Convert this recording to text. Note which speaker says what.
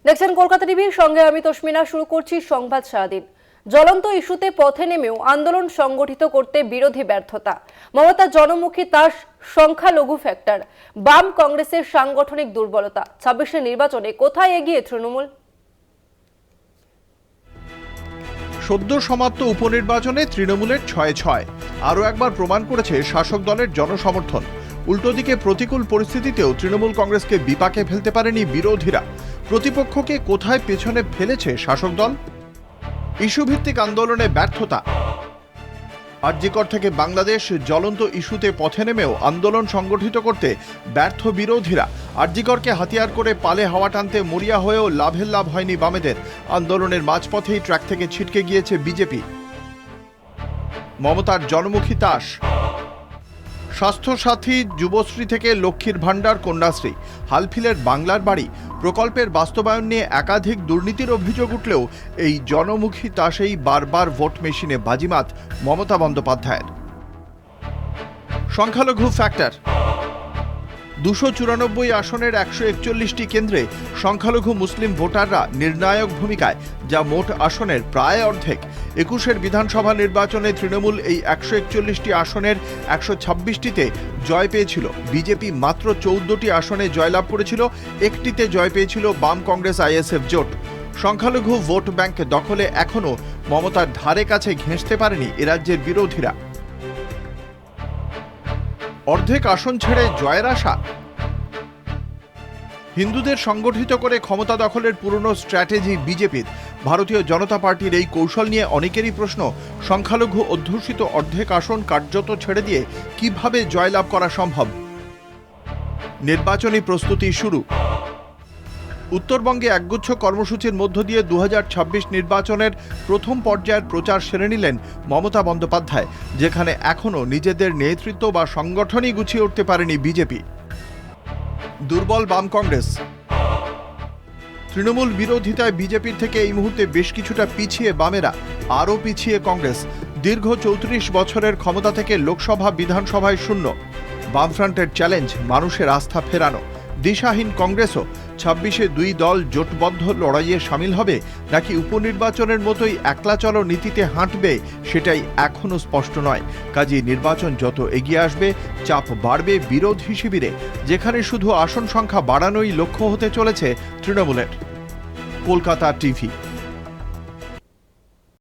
Speaker 1: দেখছেন কলকাতা টিভির সঙ্গে আমি তসমিনা। শুরু করছি সংবাদ সারাদিন। জ্বলন্ত ইস্যুতে পথে নেমেও আন্দোলন সংগঠিত করতে বিরোধী ব্যর্থতা। মমতা জনমুখী তার সংখ্যালঘু ফ্যাক্টর। বাম কংগ্রেসের সাংগঠনিক দুর্বলতা। ২৬ নির্বাচনে কোথায় এগিয়ে তৃণমূল?
Speaker 2: সদ্য সমাপ্ত উপনির্বাচনে তৃণমূলের ৬-৬ আরও একবার প্রমাণ করেছে শাসক দলের জনসমর্থন। উল্টো দিকে প্রতিকূল পরিস্থিতিতেও তৃণমূল কংগ্রেসকে বিপাকে ফেলতে পারেনি বিরোধীরা। প্রতিপক্ষকে কোথায় পেছনে ফেলেছে শাসক দল? ইস্যুভিত্তিক আন্দোলনে ব্যর্থতা। আরজিকর থেকে বাংলাদেশ জ্বলন্ত ইস্যুতে পথে নেমেও আন্দোলন সংগঠিত করতে ব্যর্থ বিরোধীরা। আরজিকরকে হাতিয়ার করে পালে হাওয়া টানতে মরিয়া হয়েও লাভের লাভ হয়নি বামেদের। আন্দোলনের মাঝপথেই ট্র্যাক থেকে ছিটকে গিয়েছে বিজেপি। মমতার জনমুখী তাস। স্বাস্থ্যসাথী, যুবশ্রী থেকে লক্ষ্মীর ভাণ্ডার, কন্যাশ্রী, হালফিলের বাংলার বাড়ি প্রকল্পের বাস্তবায়ন নিয়ে একাধিক দুর্নীতির অভিযোগ উঠলেও এই জনমুখী তাসেই বারবার ভোট মেশিনে বাজিমাত মমতা বন্দ্যোপাধ্যায়ের। সংখ্যালঘু ফ্যাক্টর। ২৯৪ আসনের ১৪১টি কেন্দ্রে সংখ্যালঘু মুসলিম ভোটাররা নির্ণায়ক ভূমিকায়, যা মোট আসনের প্রায় অর্ধেক। ২১ বিধানসভা নির্বাচনে তৃণমূল এই ১৪১টি আসনের ১২৬টিতে জয় পেয়েছিল। বিজেপি মাত্র ১৪টি আসনে জয়লাভ করেছিল, একটিতে জয় পেয়েছিল বাম কংগ্রেস আইএসএফ জোট। সংখ্যালঘু ভোট ব্যাংক দখলে এখনও মমতার ধারে কাছে ঘেঁষতে পারেনি এরাজ্যের বিরোধীরা। অর্ধেক আসন ছেড়ে জয়ের আশা। হিন্দুদের সংগঠিত করে ক্ষমতা দখলের পুরনো স্ট্র্যাটেজি বিজেপির। ভারতীয় জনতা পার্টির এই কৌশল নিয়ে অনেকেরই প্রশ্ন, সংখ্যালঘু অধ্যুষিত অর্ধেক আসন কার্যত ছেড়ে দিয়ে কিভাবে জয়লাভ করা সম্ভব? নির্বাচনী প্রস্তুতি শুরু। উত্তরবঙ্গে একগুচ্ছ কর্মসূচির মধ্য দিয়ে ২০২৬ নির্বাচনের প্রথম পর্যায়ের প্রচার সেরে নিলেন মমতা বন্দ্যোপাধ্যায়, যেখানে এখনও নিজেদের নেতৃত্ব বা সংগঠনই গুছিয়ে উঠতে পারেনি বিজেপি। দুর্বল বাম কংগ্রেস। তৃণমূল বিরোধিতায় বিজেপির থেকে এই মুহূর্তে বেশ কিছুটা পিছিয়ে বামেরা, আরও পিছিয়ে কংগ্রেস। দীর্ঘ ৩৪ বছরের ক্ষমতা থেকে লোকসভা বিধানসভায় শূন্য। বামফ্রন্টের চ্যালেঞ্জ মানুষের আস্থা ফেরানো। দিশাহীন কংগ্রেসও ২৬-এ দুই দল জোটবদ্ধ লড়াইয়ে সামিল হবে নাকি উপনির্বাচনের মতোই একলা চলো নীতিতে হাঁটবে, সেটাই এখনও স্পষ্ট নয়। কাজেই নির্বাচন যত এগিয়ে আসবে চাপ বাড়বে বিরোধী শিবিরে, যেখানে শুধু আসন সংখ্যা বাড়ানোই লক্ষ্য হতে চলেছে তৃণমূলের। কলকাতা টিভি।